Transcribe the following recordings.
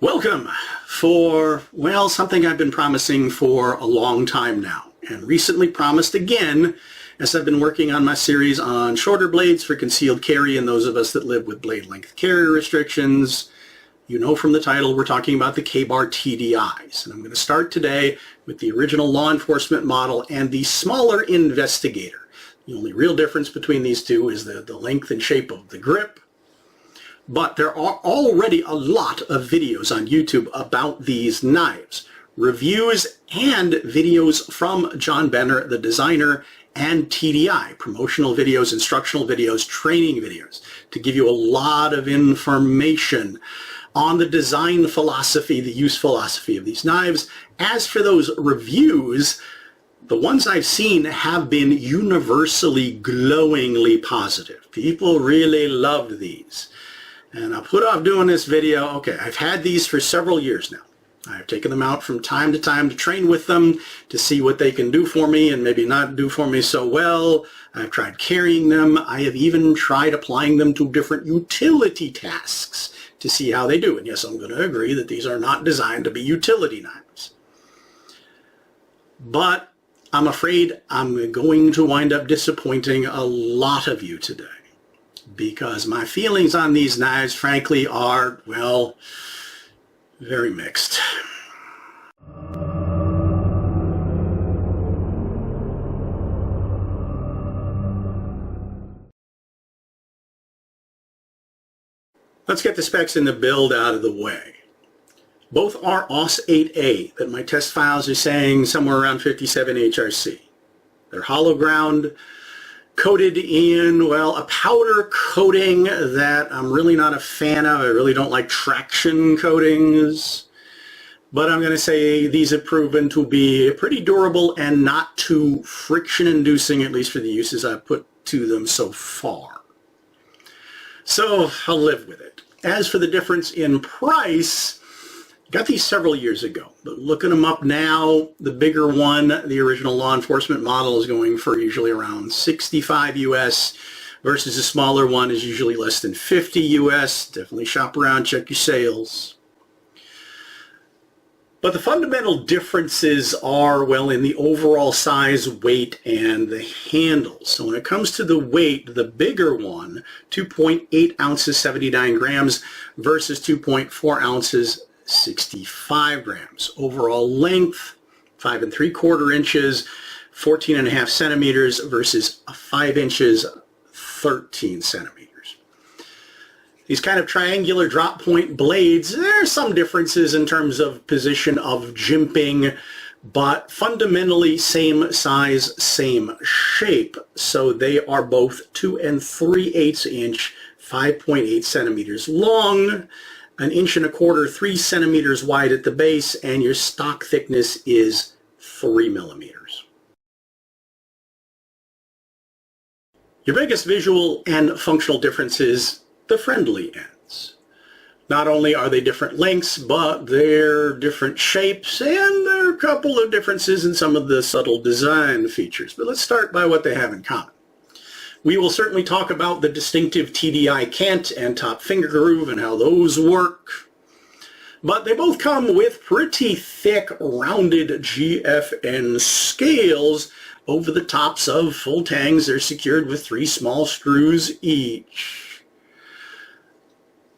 Welcome for, well, something I've been promising for a long time now, and recently promised again as I've been working on my series on shorter blades for concealed carry and those of us that live with blade length carrier restrictions. You know from the title we're talking about the K-bar TDIs, and I'm going to start today with the original Law Enforcement model and the smaller Investigator. The only real difference between these two is the length and shape of the grip. But there are already a lot of videos on YouTube about these knives. Reviews and videos from John Benner, the designer, and TDI, promotional videos, instructional videos, training videos, to give you a lot of information on the design philosophy, the use philosophy of these knives. As for those reviews, the ones I've seen have been universally glowingly positive. People really loved these. And I put off doing this video. Okay, I've had these for several years now. I've taken them out from time to time to train with them to see what they can do for me and maybe not do for me so well. I've tried carrying them. I have even tried applying them to different utility tasks to see how they do. And yes, I'm going to agree that these are not designed to be utility knives. But I'm afraid I'm going to wind up disappointing a lot of you today, because my feelings on these knives, frankly, are, well, very mixed. Let's get the specs and the build out of the way. Both are OS 8A, that my test files are saying somewhere around 57 HRC. They're hollow ground, coated in, well, a powder coating that I'm really not a fan of. I really don't like traction coatings. But I'm going to say these have proven to be pretty durable and not too friction-inducing, at least for the uses I've put to them so far. So I'll live with it. As for the difference in price, got these several years ago, but looking them up now, the bigger one, the original Law Enforcement model, is going for usually around 65 US, versus the smaller one is usually less than 50 US. Definitely shop around, check your sales. But the fundamental differences are, well, in the overall size, weight, and the handles. So when it comes to the weight, the bigger one, 2.8 ounces, 79 grams, versus 2.4 ounces, 65 grams. Overall length, 5 3/4 inches, 14.5 centimeters versus 5 inches, 13 centimeters. These kind of triangular drop point blades, there are some differences in terms of position of jimping, but fundamentally same size, same shape. So they are both 2 3/8 inch, 5.8 centimeters long, 1 1/4 inch, 3 centimeters wide at the base, and your stock thickness is 3 millimeters. Your biggest visual and functional difference is the friendly ends. Not only are they different lengths, but they're different shapes, and there are a couple of differences in some of the subtle design features. But let's start by what they have in common. We will certainly talk about the distinctive TDI cant and top finger groove and how those work. But they both come with pretty thick, rounded GFN scales over the tops of full tangs. They're secured with 3 small screws each.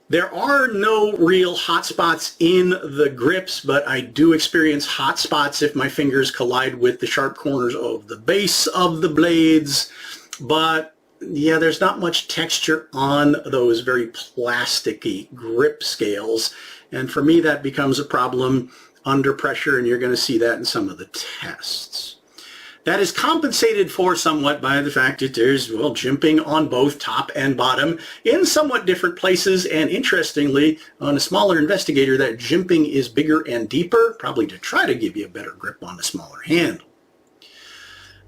There are no real hot spots in the grips, but I do experience hot spots if my fingers collide with the sharp corners of the base of the blades. But yeah, there's not much texture on those very plasticky grip scales. And for me, that becomes a problem under pressure, and you're going to see that in some of the tests. That is compensated for somewhat by the fact that there's, well, jimping on both top and bottom in somewhat different places. And interestingly, on a smaller Investigator, that jimping is bigger and deeper, probably to try to give you a better grip on the smaller handle.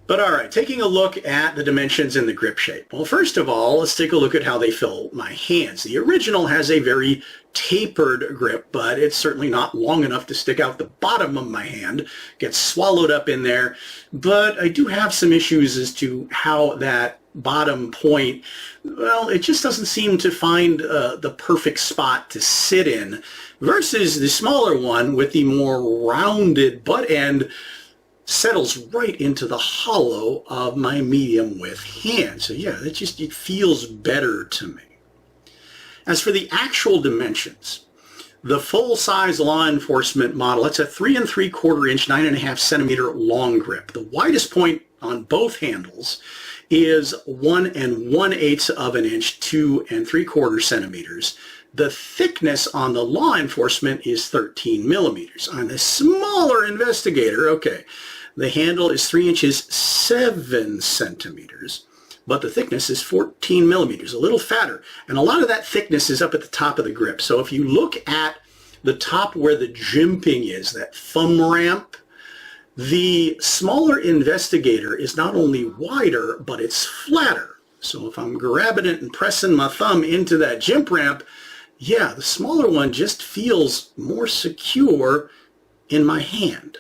But all right, taking a look at the dimensions and the grip shape. Well, first of all, let's take a look at how they fill my hands. The original has a very tapered grip, but it's certainly not long enough to stick out the bottom of my hand, gets swallowed up in there. But I do have some issues as to how that bottom point, well, it just doesn't seem to find the perfect spot to sit in, versus the smaller one with the more rounded butt end settles right into the hollow of my medium width hand. So yeah, it feels better to me. As for the actual dimensions, the full-size Law Enforcement model, it's a 3 3/4 inch, 9.5 centimeter long grip. The widest point on both handles is 1 1/8 of an inch, 2 3/4 centimeters. The thickness on the Law Enforcement is 13 millimeters. On the smaller Investigator, okay, the handle is 3 inches, 7 centimeters, but the thickness is 14 millimeters, a little fatter. And a lot of that thickness is up at the top of the grip. So if you look at the top where the jimping is, that thumb ramp, the smaller Investigator is not only wider, but it's flatter. So if I'm grabbing it and pressing my thumb into that jimp ramp, yeah, the smaller one just feels more secure in my hand.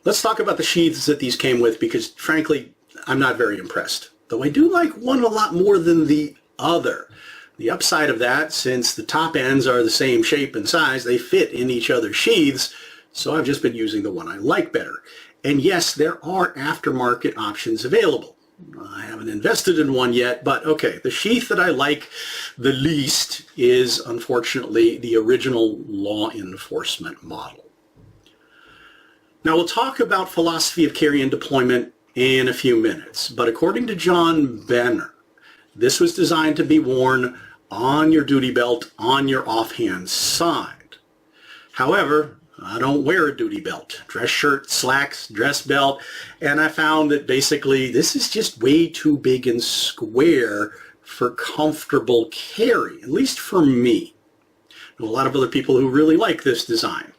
Let's talk about the sheaths that these came with, because frankly, I'm not very impressed. Though I do like one a lot more than the other. The upside of that, since the top ends are the same shape and size, they fit in each other's sheaths, so I've just been using the one I like better. And yes, there are aftermarket options available. I haven't invested in one yet, but okay, the sheath that I like the least is unfortunately the original Law Enforcement model. Now we'll talk about philosophy of carry and deployment in a few minutes, but according to John Benner, this was designed to be worn on your duty belt on your offhand side. However, I don't wear a duty belt, dress shirt, slacks, dress belt, and I found that basically this is just way too big and square for comfortable carry, at least for me. There are a lot of other people who really like this design.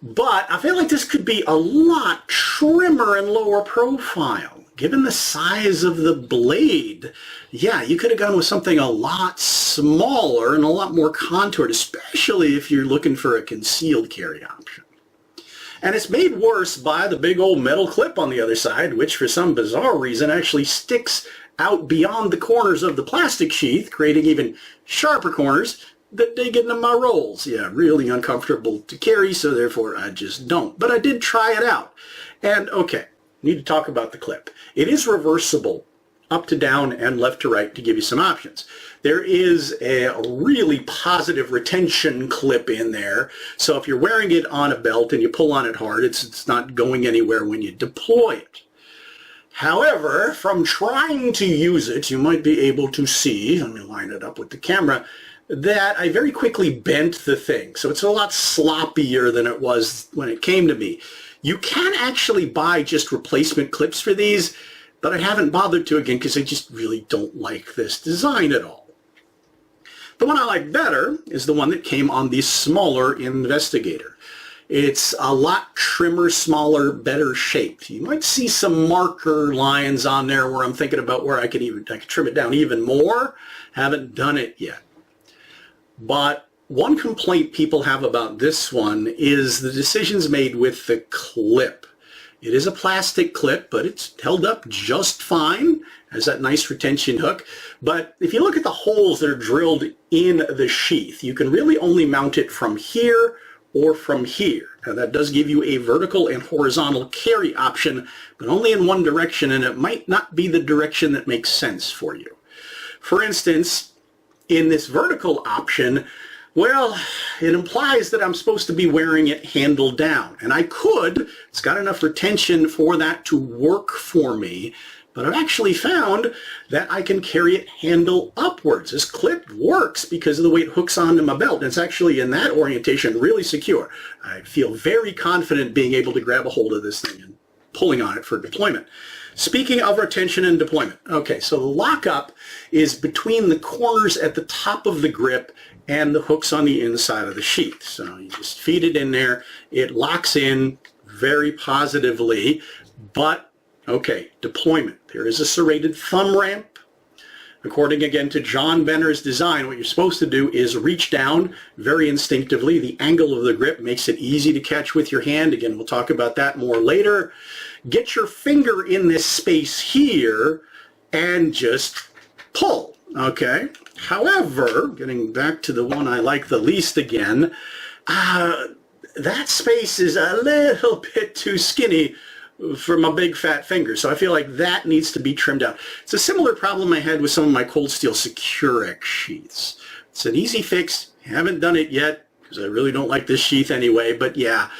But I feel like this could be a lot trimmer and lower profile. Given the size of the blade, yeah, you could have gone with something a lot smaller and a lot more contoured, especially if you're looking for a concealed carry option. And it's made worse by the big old metal clip on the other side, which for some bizarre reason actually sticks out beyond the corners of the plastic sheath, creating even sharper corners that dig into my rolls. Yeah, really uncomfortable to carry, so therefore I just don't. But I did try it out. And okay, need to talk about the clip. It is reversible up to down and left to right to give you some options. There is a really positive retention clip in there, so if you're wearing it on a belt and you pull on it hard, it's not going anywhere when you deploy it. However, from trying to use it, you might be able to see, let me line it up with the camera, that I very quickly bent the thing. So it's a lot sloppier than it was when it came to me. You can actually buy just replacement clips for these, but I haven't bothered to again because I just really don't like this design at all. The one I like better is the one that came on the smaller Investigator. It's a lot trimmer, smaller, better shaped. You might see some marker lines on there where I'm thinking about where I could trim it down even more. Haven't done it yet. But one complaint people have about this one is the decisions made with the clip. It is a plastic clip, but it's held up just fine. Has that nice retention hook. But if you look at the holes that are drilled in the sheath, you can really only mount it from here or from here. Now that does give you a vertical and horizontal carry option, but only in one direction, and it might not be the direction that makes sense for you. For instance, in this vertical option, well, it implies that I'm supposed to be wearing it handle down. And I could, it's got enough retention for that to work for me, but I've actually found that I can carry it handle upwards. This clip works because of the way it hooks onto my belt. And it's actually, in that orientation, really secure. I feel very confident being able to grab a hold of this thing and pulling on it for deployment. Speaking of retention and deployment, okay, so the lockup is between the corners at the top of the grip and the hooks on the inside of the sheath. So you just feed it in there, it locks in very positively, but okay, deployment. There is a serrated thumb ramp. According again to John Benner's design, what you're supposed to do is reach down very instinctively. The angle of the grip makes it easy to catch with your hand. Again, we'll talk about that more later. get your finger in this space here and just pull, okay? However, getting back to the one I like the least again, that space is a little bit too skinny for my big fat finger, so I feel like that needs to be trimmed out. It's a similar problem I had with some of my cold steel Securix sheaths. It's an easy fix. Haven't done it yet because I really don't like this sheath anyway, but yeah,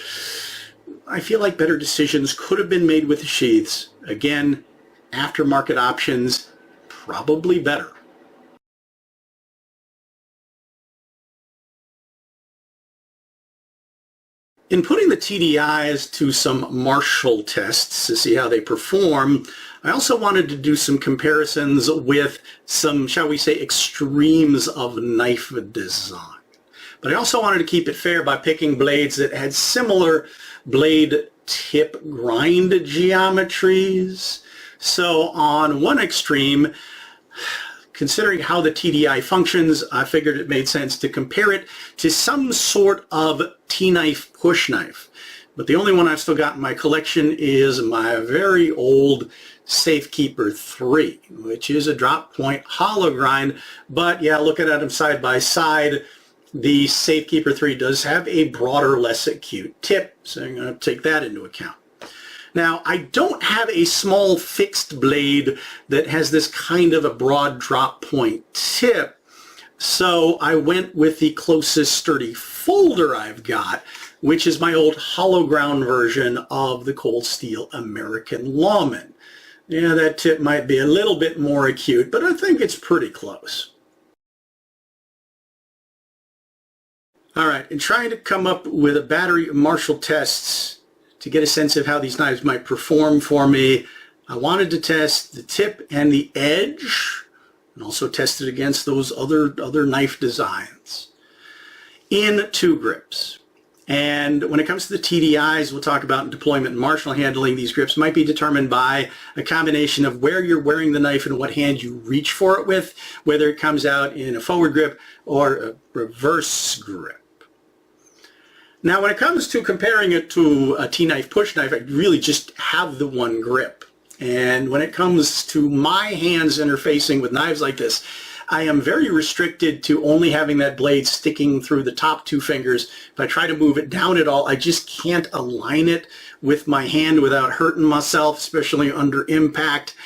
I feel like better decisions could have been made with the sheaths. Again, aftermarket options, probably better. In putting the TDIs to some Marshall tests to see how they perform, I also wanted to do some comparisons with some, shall we say, extremes of knife design. But I also wanted to keep it fair by picking blades that had similar blade tip grind geometries. So on one extreme, considering how the TDI functions, I figured it made sense to compare it to some sort of T-knife push knife. But the only one I've still got in my collection is my very old Safekeeper 3, which is a drop point hollow grind. But yeah, looking at them side by side, the Safekeeper 3 does have a broader, less acute tip, so I'm going to take that into account. Now, I don't have a small fixed blade that has this kind of a broad drop point tip, so I went with the closest sturdy folder I've got, which is my old hollow ground version of the cold steel American Lawman. Yeah, that tip might be a little bit more acute, but I think it's pretty close. All right, in trying to come up with a battery of Marshall tests to get a sense of how these knives might perform for me, I wanted to test the tip and the edge, and also test it against those other knife designs in 2 grips. And when it comes to the TDIs, we'll talk about in deployment and Marshall handling, these grips might be determined by a combination of where you're wearing the knife and what hand you reach for it with, whether it comes out in a forward grip or a reverse grip. Now, when it comes to comparing it to a T-knife push knife, I really just have the one grip. And when it comes to my hands interfacing with knives like this, I am very restricted to only having that blade sticking through the top 2 fingers. If I try to move it down at all, I just can't align it with my hand without hurting myself, especially under impact.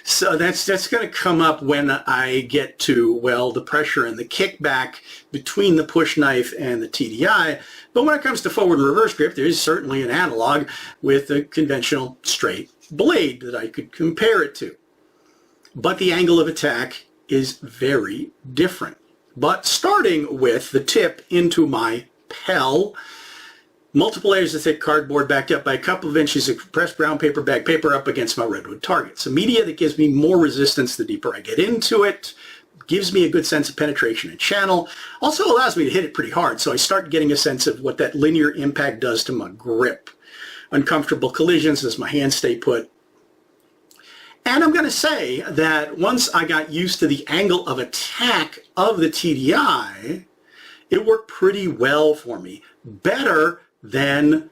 So that's going to come up when I get to, well, the pressure and the kickback between the push knife and the TDI. But when it comes to forward and reverse grip, there is certainly an analog with a conventional straight blade that I could compare it to. But the angle of attack is very different. But starting with the tip into my Pell, multiple layers of thick cardboard backed up by a couple of inches of compressed brown paper bag paper up against my redwood target. So media that gives me more resistance the deeper I get into it, gives me a good sense of penetration and channel, also allows me to hit it pretty hard, so I start getting a sense of what that linear impact does to my grip. Uncomfortable collisions as my hands stay put. And I'm going to say that once I got used to the angle of attack of the TDI, it worked pretty well for me. Better than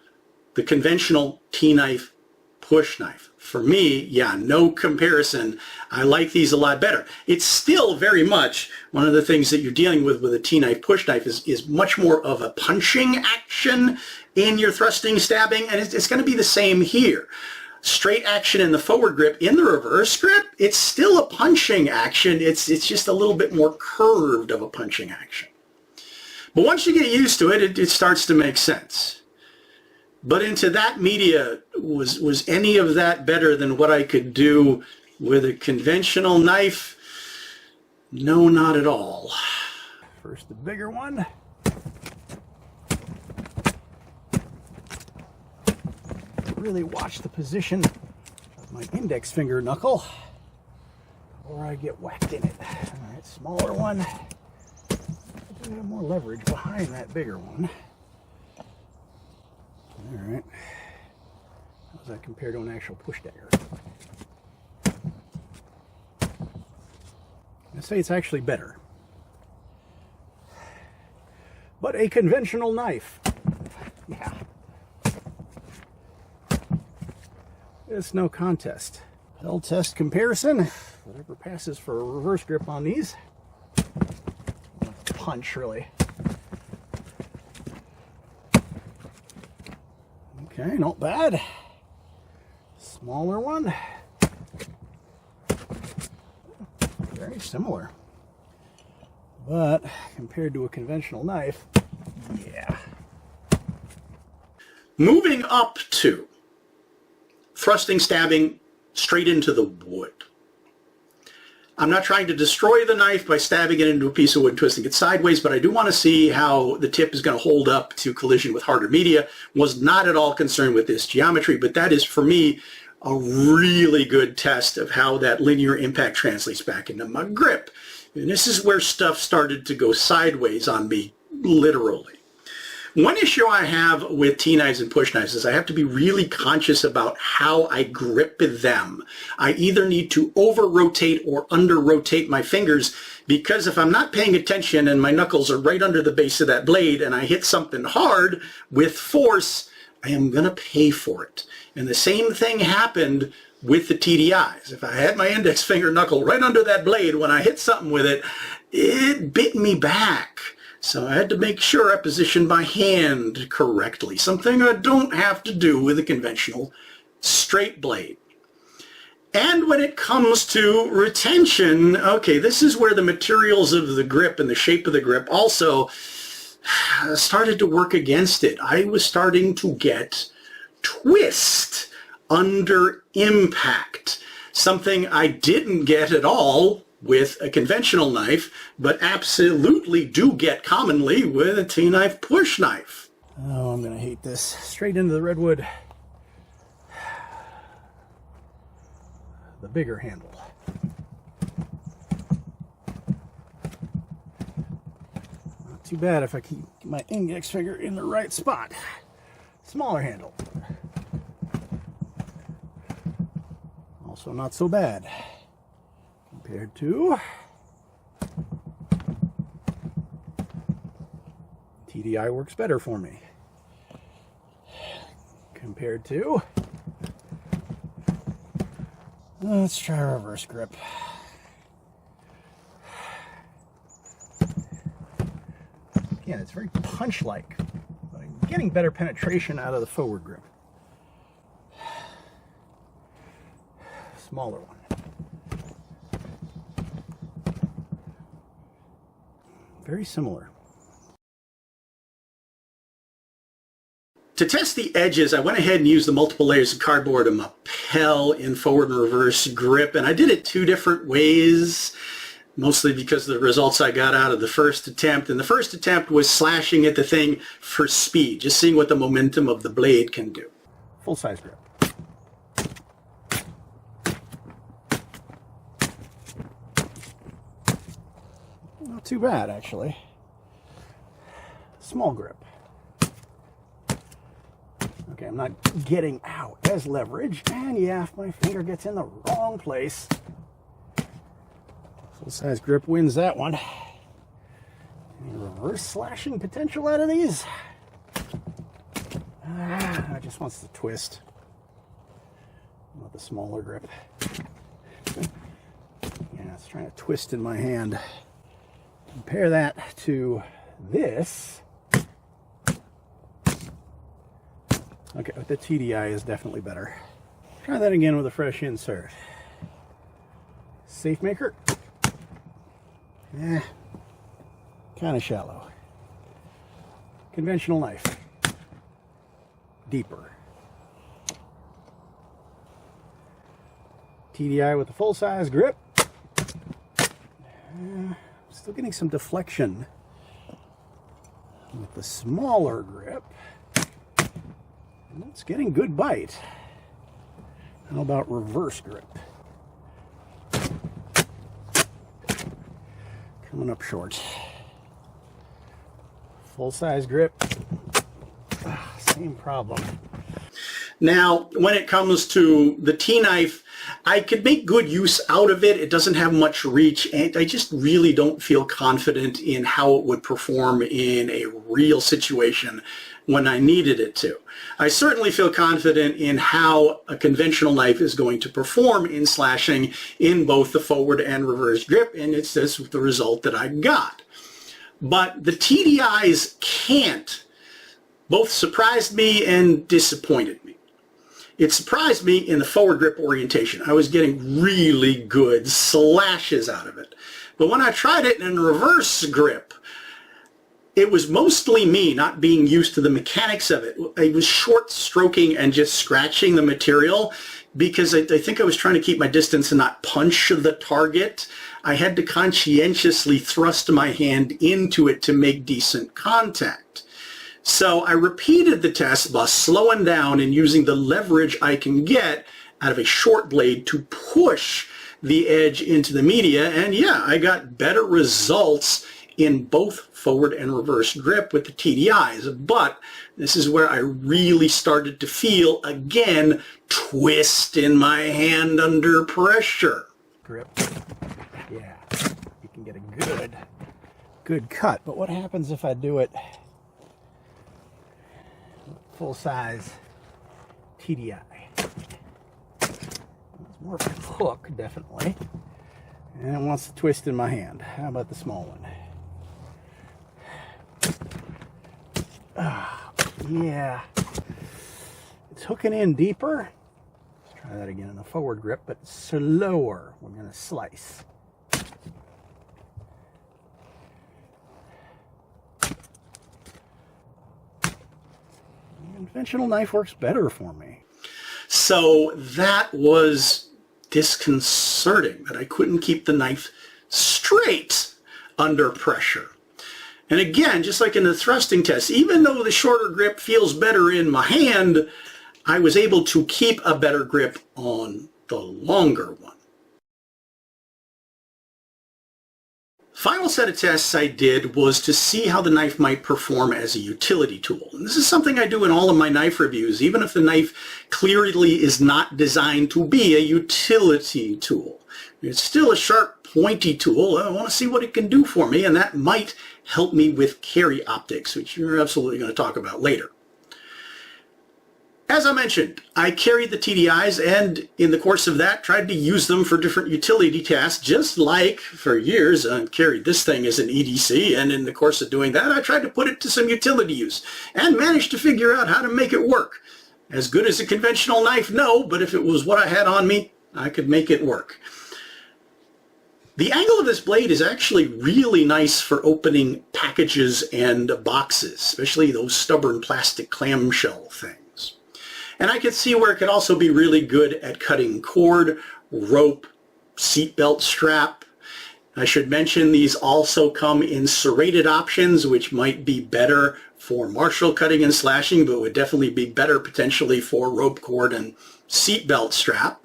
the conventional T-knife push knife. For me, yeah, no comparison. I like these a lot better. It's still very much one of the things that you're dealing with a T-knife push knife is much more of a punching action in your thrusting, stabbing, and it's going to be the same here. Straight action in the forward grip. In the reverse grip, it's still a punching action. It's just a little bit more curved of a punching action. But once you get used to it, it starts to make sense. But into that media, was any of that better than what I could do with a conventional knife? No, not at all. First the bigger one. Really watch the position of my index finger knuckle or I get whacked in it. All right, smaller one. I do have more leverage behind that bigger one. All right. How does that compare to an actual push dagger? I'd say it's actually better. But a conventional knife. Yeah. It's no contest. Bell test comparison. Whatever passes for a reverse grip on these. Punch, really. Okay, not bad. Smaller one. Very similar. But compared to a conventional knife, yeah. Moving up to thrusting, stabbing straight into the wood. I'm not trying to destroy the knife by stabbing it into a piece of wood and twisting it sideways, but I do want to see how the tip is going to hold up to collision with harder media. Was not at all concerned with this geometry, but that is, for me, a really good test of how that linear impact translates back into my grip. And this is where stuff started to go sideways on me, literally. One issue I have with T-knives and push knives is I have to be really conscious about how I grip them. I either need to over-rotate or under-rotate my fingers, because if I'm not paying attention and my knuckles are right under the base of that blade and I hit something hard with force, I am going to pay for it. And the same thing happened with the TDIs. If I had my index finger knuckle right under that blade, when I hit something with it, it bit me back. So I had to make sure I positioned my hand correctly, something I don't have to do with a conventional straight blade. And when it comes to retention, okay, this is where the materials of the grip and the shape of the grip also started to work against it. I was starting to get twist under impact, something I didn't get at all with a conventional knife, but absolutely do get commonly with a T-knife push knife. Oh, I'm going to hate this. Straight into the redwood. The bigger handle. Not too bad if I keep my index finger in the right spot. Smaller handle. Also not so bad compared to TDI. Works better for me compared to, let's try reverse grip. Again, it's very punch-like, but I'm getting better penetration out of the forward grip. Smaller one. Very similar. To test the edges, I went ahead and used the multiple layers of cardboard and lapel in forward and reverse grip, and I did it two different ways, mostly because of the results I got out of the first attempt. And the first attempt was slashing at the thing for speed, just seeing what the momentum of the blade can do. Full-size grip. Not too bad, actually. Small grip. Okay, I'm not getting out as leverage, and yeah, if my finger gets in the wrong place, full-size grip wins that one. Any reverse slashing potential out of these? I just wants to twist. Not the smaller grip. Yeah, it's trying to twist in my hand. Compare that to this. Okay, but the TDI is definitely better. Try that again with a fresh insert. Safe maker. Eh, kind of shallow. Conventional knife. Deeper. TDI with the full-size grip. Still getting some deflection with the smaller grip. And it's getting good bite. How about reverse grip? Coming up short. Full-size grip. Same problem. Now, when it comes to the T-knife, I could make good use out of it. It doesn't have much reach, and I just really don't feel confident in how it would perform in a real situation when I needed it to. I certainly feel confident in how a conventional knife is going to perform in slashing in both the forward and reverse grip, and it's this the result that I got. But the TDIs can't. Both surprised me and disappointed me. It surprised me in the forward grip orientation. I was getting really good slashes out of it. But when I tried it in reverse grip, it was mostly me not being used to the mechanics of it. I was short stroking and just scratching the material because I think I was trying to keep my distance and not punch the target. I had to conscientiously thrust my hand into it to make decent contact. So I repeated the test by slowing down and using the leverage I can get out of a short blade to push the edge into the media. And yeah, I got better results in both forward and reverse grip with the TDIs. But this is where I really started to feel, again, twist in my hand under pressure. Grip. Yeah, you can get a good cut. But what happens if I do it full-size TDI? It's more of a hook, definitely. And it wants to twist in my hand. How about the small one? Yeah. It's hooking in deeper. Let's try that again in the forward grip, but slower. We're going to slice. Conventional knife works better for me. So that was disconcerting, that I couldn't keep the knife straight under pressure. And again, just like in the thrusting test, even though the shorter grip feels better in my hand, I was able to keep a better grip on the longer one. Final set of tests I did was to see how the knife might perform as a utility tool. And this is something I do in all of my knife reviews, even if the knife clearly is not designed to be a utility tool. It's still a sharp, pointy tool. I want to see what it can do for me, and that might help me with carry optics, which you're absolutely going to talk about later. As I mentioned, I carried the TDIs, and in the course of that, tried to use them for different utility tasks, just like for years I carried this thing as an EDC, and in the course of doing that, I tried to put it to some utility use, and managed to figure out how to make it work. As good as a conventional knife, no, but if it was what I had on me, I could make it work. The angle of this blade is actually really nice for opening packages and boxes, especially those stubborn plastic clamshell things. And I could see where it could also be really good at cutting cord, rope, seatbelt strap. I should mention these also come in serrated options, which might be better for martial cutting and slashing, but would definitely be better potentially for rope cord and seatbelt strap.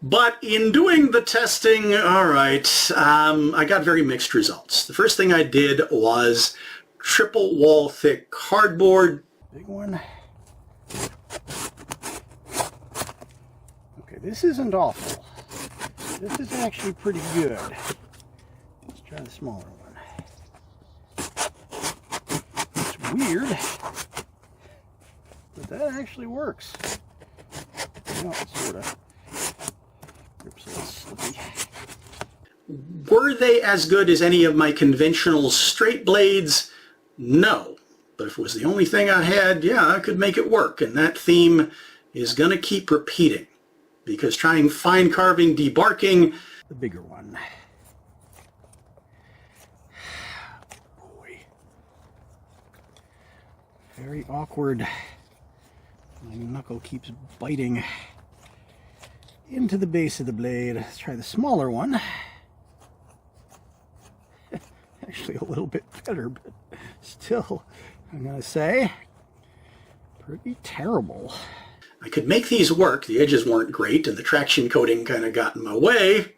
But in doing the testing, I got very mixed results. The first thing I did was triple wall thick cardboard. Big one. Okay, this isn't awful. This is actually pretty good. Let's try the smaller one. It's weird, but that actually works. You know, it's sort of grips a little slippy. Were they as good as any of my conventional straight blades? No. But if it was the only thing I had, yeah, I could make it work. And that theme is going to keep repeating, because trying fine carving, debarking, the bigger one. Boy. Very awkward. My knuckle keeps biting into the base of the blade. Let's try the smaller one. Actually a little bit better, but still, I'm going to say, pretty terrible. I could make these work. The edges weren't great, and the traction coating kind of got in my way.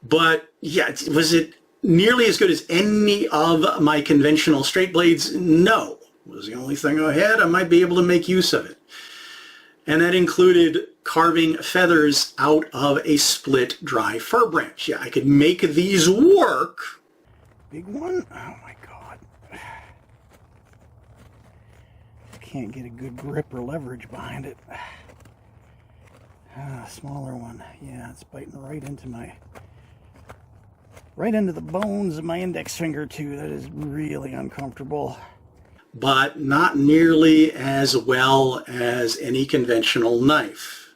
But yeah, was it nearly as good as any of my conventional straight blades? No. was the only thing I had, I might be able to make use of it. And that included carving feathers out of a split dry fir branch. Yeah, I could make these work. Big one? Oh my God. I can't get a good grip or leverage behind it. Smaller one. Yeah, it's biting right into the bones of my index finger too. That is really uncomfortable. But not nearly as well as any conventional knife.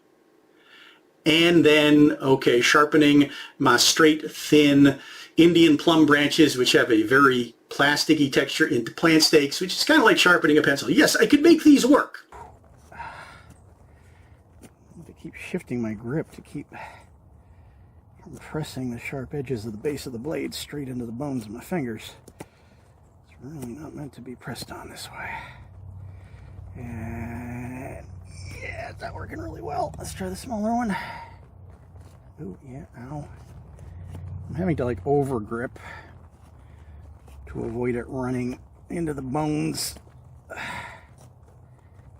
And then, okay, sharpening my straight, thin Indian plum branches, which have a very plasticky texture, into plant stakes, which is kind of like sharpening a pencil. Yes, I could make these work. I have to keep shifting my grip to keep from pressing the sharp edges of the base of the blade straight into the bones of my fingers. Really not meant to be pressed on this way. And yeah, it's not working really well. Let's try the smaller one. Oh yeah, ow. I'm having to like over grip to avoid it running into the bones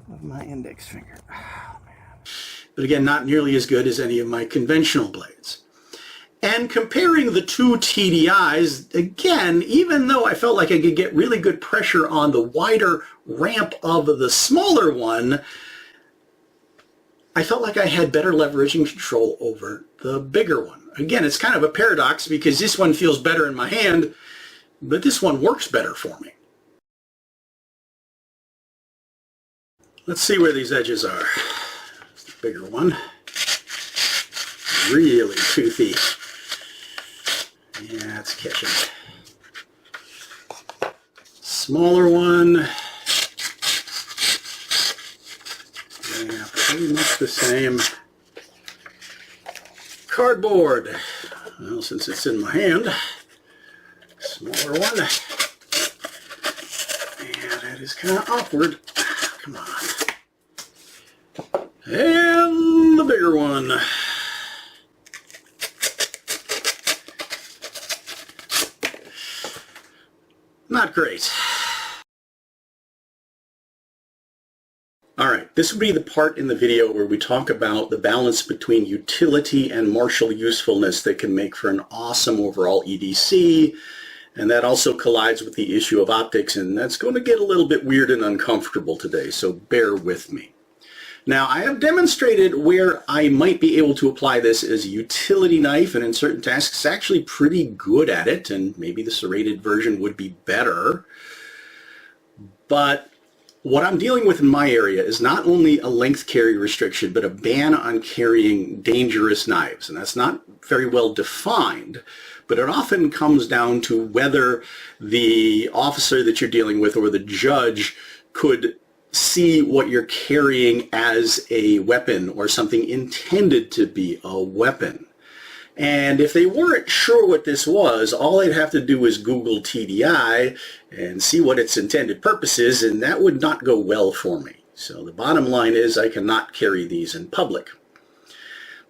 of my index finger. Oh man. But again, not nearly as good as any of my conventional blades. And comparing the two TDIs, again, even though I felt like I could get really good pressure on the wider ramp of the smaller one, I felt like I had better leverage and control over the bigger one. Again, it's kind of a paradox because this one feels better in my hand, but this one works better for me. Let's see where these edges are. The bigger one. Really toothy. Yeah, it's catching it. Smaller one. Yeah, pretty much the same. Cardboard. Well, since it's in my hand, smaller one. Yeah, that is kind of awkward. Come on. And the bigger one. Not great. Alright, this will be the part in the video where we talk about the balance between utility and martial usefulness that can make for an awesome overall EDC, and that also collides with the issue of optics, and that's going to get a little bit weird and uncomfortable today, so bear with me. Now, I have demonstrated where I might be able to apply this as a utility knife, and in certain tasks, actually pretty good at it, and maybe the serrated version would be better. But what I'm dealing with in my area is not only a length carry restriction, but a ban on carrying dangerous knives, and that's not very well defined, but it often comes down to whether the officer that you're dealing with or the judge could see what you're carrying as a weapon or something intended to be a weapon. And if they weren't sure what this was, all they'd have to do is Google TDI and see what its intended purpose is, and that would not go well for me. So the bottom line is I cannot carry these in public.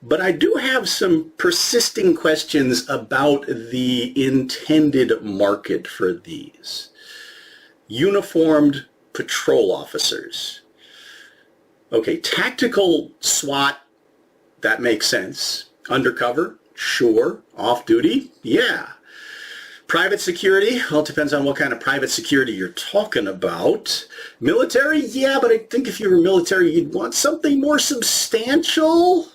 But I do have some persisting questions about the intended market for these. Uniformed patrol officers. Okay, tactical SWAT, that makes sense. Undercover, sure. Off-duty, yeah. Private security, well, it depends on what kind of private security you're talking about. Military, yeah, but I think if you were military, you'd want something more substantial.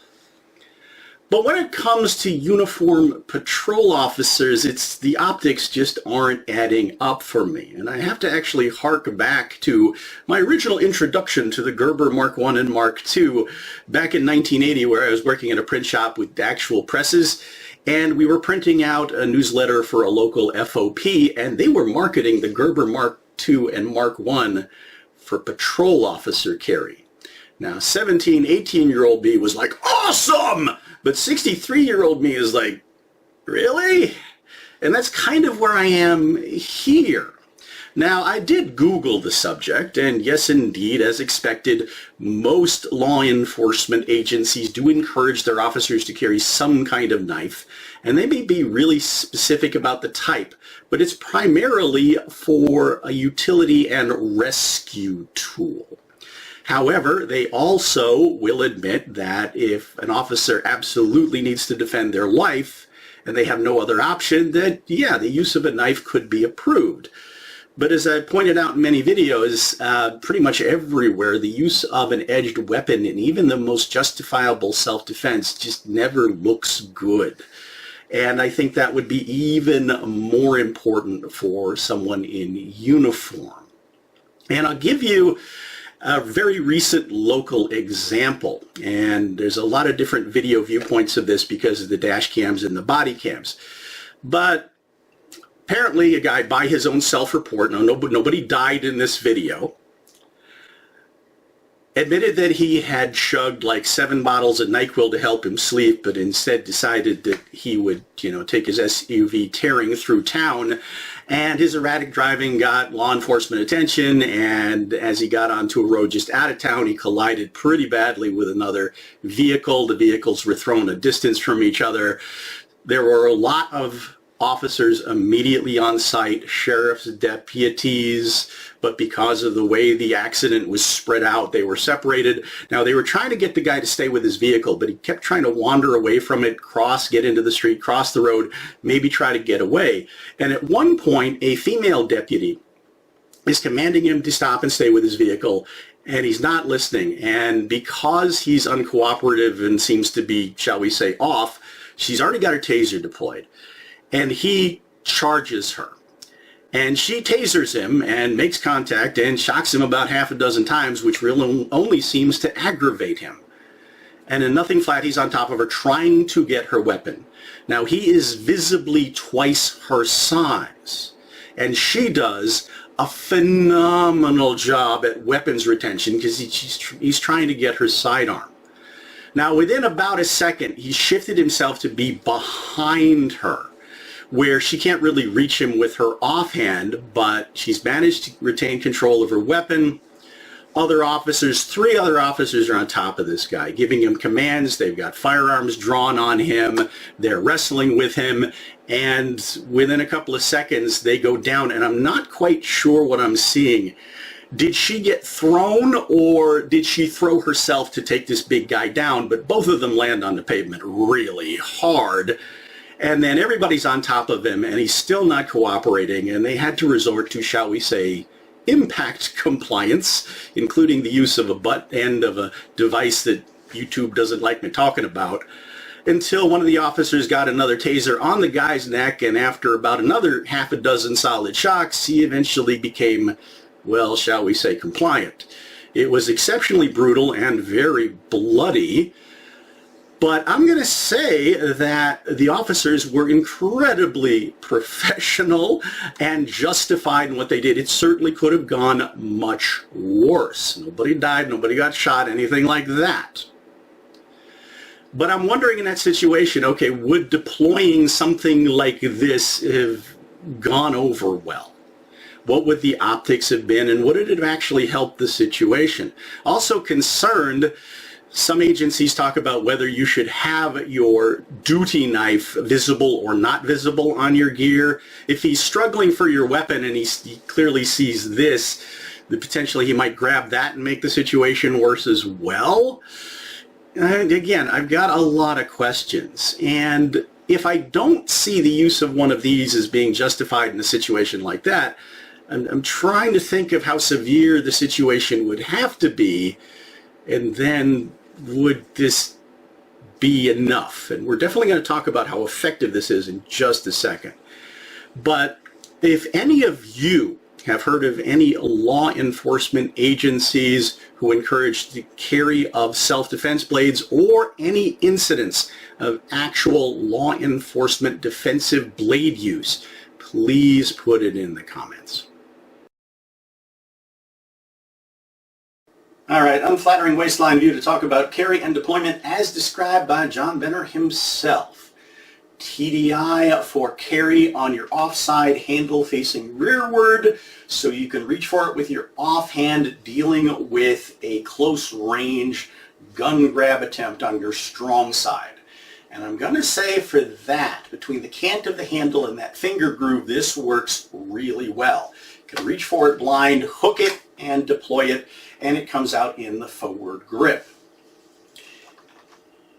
But when it comes to uniform patrol officers, it's the optics just aren't adding up for me. And I have to actually hark back to my original introduction to the Gerber Mark I and Mark II back in 1980, where I was working at a print shop with actual presses, and we were printing out a newsletter for a local FOP, and they were marketing the Gerber Mark II and Mark I for patrol officer carry. Now, 17, 18-year-old me was like, awesome! But 63-year-old me is like, really? And that's kind of where I am here. Now, I did Google the subject, and yes, indeed, as expected, most law enforcement agencies do encourage their officers to carry some kind of knife, and they may be really specific about the type, but it's primarily for a utility and rescue tool. However, they also will admit that if an officer absolutely needs to defend their life and they have no other option, that, yeah, the use of a knife could be approved. But as I pointed out in many videos, pretty much everywhere, the use of an edged weapon in even the most justifiable self-defense just never looks good. And I think that would be even more important for someone in uniform. And I'll give you a very recent local example. And there's a lot of different video viewpoints of this because of the dash cams and the body cams. But apparently, a guy, by his own self-report, now nobody died in this video, admitted that he had chugged like 7 bottles of NyQuil to help him sleep, but instead decided that he would, take his SUV tearing through town, and his erratic driving got law enforcement attention, and as he got onto a road just out of town, he collided pretty badly with another vehicle. The vehicles were thrown a distance from each other. There were a lot of officers immediately on site, sheriff's deputies, but because of the way the accident was spread out, they were separated. Now, they were trying to get the guy to stay with his vehicle, but he kept trying to wander away from it, get into the street, cross the road, maybe try to get away. And at one point, a female deputy is commanding him to stop and stay with his vehicle, and he's not listening. And because he's uncooperative and seems to be, shall we say, off, she's already got her taser deployed. And he charges her. And she tasers him and makes contact and shocks him about half a dozen times, which really only seems to aggravate him. And in nothing flat, he's on top of her trying to get her weapon. Now, he is visibly twice her size. And she does a phenomenal job at weapons retention because he's trying to get her sidearm. Now, within about a second, he shifted himself to be behind her, where she can't really reach him with her offhand, but she's managed to retain control of her weapon. 3 other officers are on top of this guy, giving him commands. They've got firearms drawn on him. They're wrestling with him. And within a couple of seconds, they go down. And I'm not quite sure what I'm seeing. Did she get thrown, or did she throw herself to take this big guy down? But both of them land on the pavement really hard. And then everybody's on top of him, and he's still not cooperating, and they had to resort to, shall we say, impact compliance, including the use of a butt end of a device that YouTube doesn't like me talking about, until one of the officers got another taser on the guy's neck, and after about another half a dozen solid shocks, he eventually became, well, shall we say, compliant. It was exceptionally brutal and very bloody. But I'm going to say that the officers were incredibly professional and justified in what they did. It certainly could have gone much worse. Nobody died, nobody got shot, anything like that. But I'm wondering in that situation, okay, would deploying something like this have gone over well? What would the optics have been, and would it have actually helped the situation? Also concerned, some agencies talk about whether you should have your duty knife visible or not visible on your gear. If he's struggling for your weapon and he clearly sees this, then potentially he might grab that and make the situation worse as well. And again, I've got a lot of questions. And if I don't see the use of one of these as being justified in a situation like that, I'm trying to think of how severe the situation would have to be, and then would this be enough? And we're definitely going to talk about how effective this is in just a second. But if any of you have heard of any law enforcement agencies who encourage the carry of self-defense blades, or any incidents of actual law enforcement defensive blade use, please put it in the comments. All right, unflattering waistline view to talk about carry and deployment as described by John Benner himself. TDI for carry on your offside, handle facing rearward, so you can reach for it with your offhand, dealing with a close range gun grab attempt on your strong side. And I'm going to say for that, between the cant of the handle and that finger groove, this works really well. You can reach for it blind, hook it, and deploy it, and it comes out in the forward grip.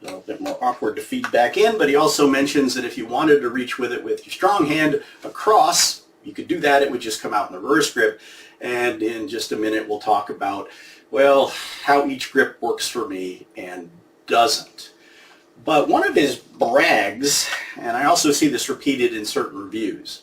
A little bit more awkward to feed back in, but he also mentions that if you wanted to reach with it with your strong hand across, you could do that. It would just come out in the reverse grip. And in just a minute, we'll talk about, well, how each grip works for me and doesn't. But one of his brags, and I also see this repeated in certain reviews,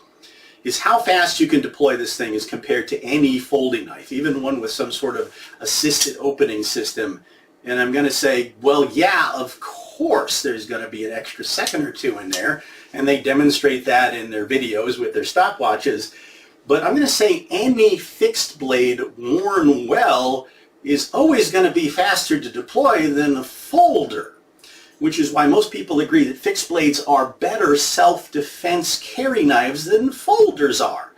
is how fast you can deploy this thing as compared to any folding knife, even one with some sort of assisted opening system. And I'm going to say, well, yeah, of course there's going to be an extra second or two in there, and they demonstrate that in their videos with their stopwatches. But I'm going to say any fixed blade worn well is always going to be faster to deploy than a folder, which is why most people agree that fixed blades are better self-defense carry knives than folders are.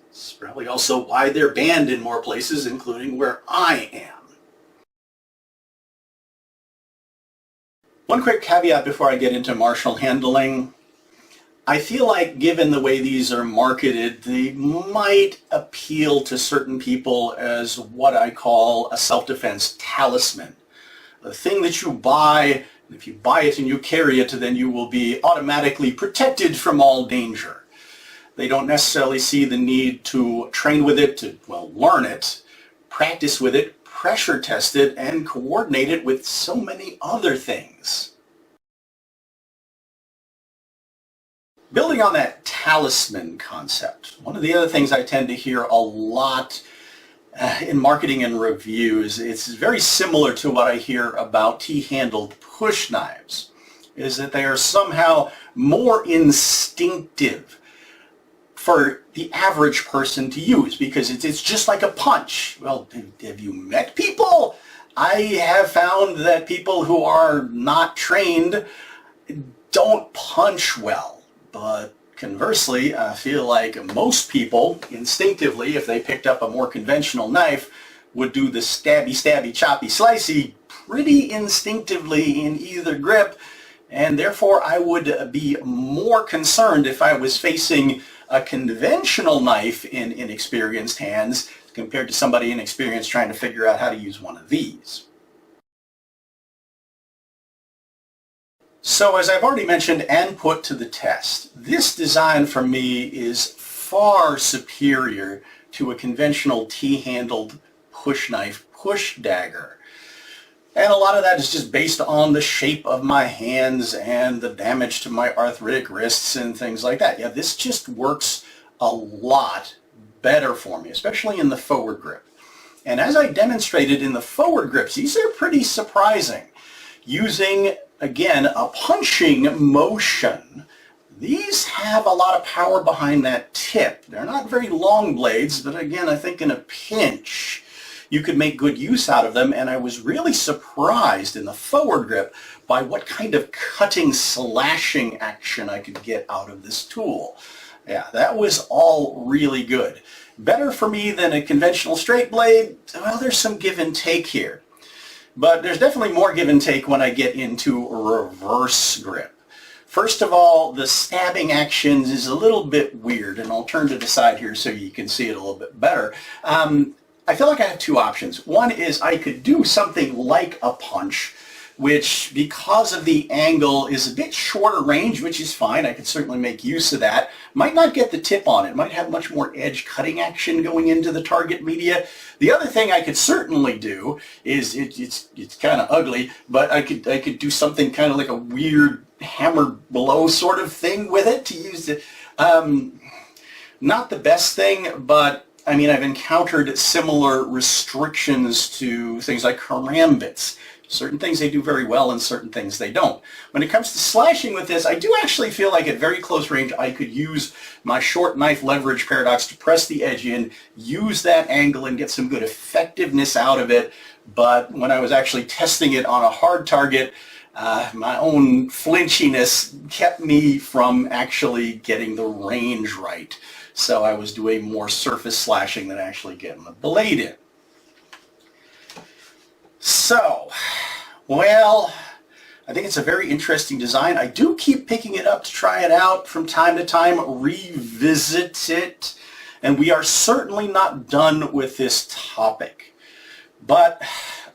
It's probably also why they're banned in more places, including where I am. One quick caveat before I get into martial handling. I feel like given the way these are marketed, they might appeal to certain people as what I call a self-defense talisman. A thing that you buy, if you buy it and you carry it, then you will be automatically protected from all danger. They don't necessarily see the need to train with it, to, well, learn it, practice with it, pressure test it, and coordinate it with so many other things. Building on that talisman concept, one of the other things I tend to hear a lot in marketing and reviews, it's very similar to what I hear about T-handled push knives, is that they are somehow more instinctive for the average person to use because it's just like a punch. Well, have you met people? I have found that people who are not trained don't punch well, but conversely, I feel like most people instinctively, if they picked up a more conventional knife, would do the stabby, stabby, choppy, slicey pretty instinctively in either grip, and therefore I would be more concerned if I was facing a conventional knife in inexperienced hands compared to somebody inexperienced trying to figure out how to use one of these. So as I've already mentioned and put to the test, this design for me is far superior to a conventional T-handled push knife, push dagger. And a lot of that is just based on the shape of my hands and the damage to my arthritic wrists and things like that. Yeah, this just works a lot better for me, especially in the forward grip. And as I demonstrated in the forward grips, these are pretty surprising. Using, again, a punching motion, these have a lot of power behind that tip. They're not very long blades, but again, I think in a pinch, you could make good use out of them, and I was really surprised in the forward grip by what kind of cutting, slashing action I could get out of this tool. Yeah, that was all really good. Better for me than a conventional straight blade? Well, there's some give and take here. But there's definitely more give and take when I get into a reverse grip. First of all, the stabbing actions is a little bit weird, and I'll turn to the side here so you can see it a little bit better. I feel like I have two options. One is I could do something like a punch, which because of the angle is a bit shorter range, which is fine. I could certainly make use of that. Might not get the tip on it. Might have much more edge cutting action going into the target media. The other thing I could certainly do is, it's kind of ugly, but I could do something kind of like a weird hammer blow sort of thing with it to use it. Not the best thing, but I mean, I've encountered similar restrictions to things like karambits. Certain things they do very well and certain things they don't. When it comes to slashing with this, I do actually feel like at very close range I could use my short knife leverage paradox to press the edge in, use that angle and get some good effectiveness out of it. But when I was actually testing it on a hard target, my own flinchiness kept me from actually getting the range right. So I was doing more surface slashing than actually getting the blade in. So, well, I think it's a very interesting design. I do keep picking it up to try it out from time to time, revisit it, and we are certainly not done with this topic. But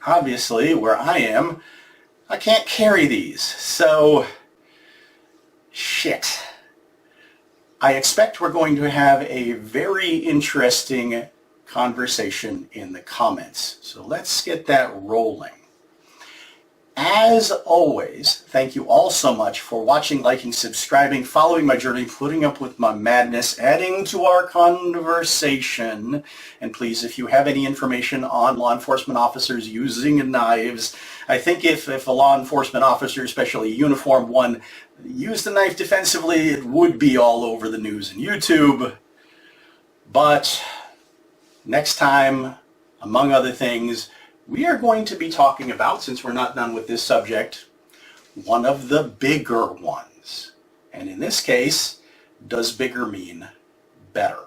obviously, where I am, I can't carry these, so shit. I expect we're going to have a very interesting conversation in the comments. So let's get that rolling. As always, thank you all so much for watching, liking, subscribing, following my journey, putting up with my madness, adding to our conversation. And please, if you have any information on law enforcement officers using knives, I think if a law enforcement officer, especially a uniformed one, used a knife defensively, it would be all over the news and YouTube. But next time, among other things, we are going to be talking about, since we're not done with this subject, one of the bigger ones. And in this case, does bigger mean better?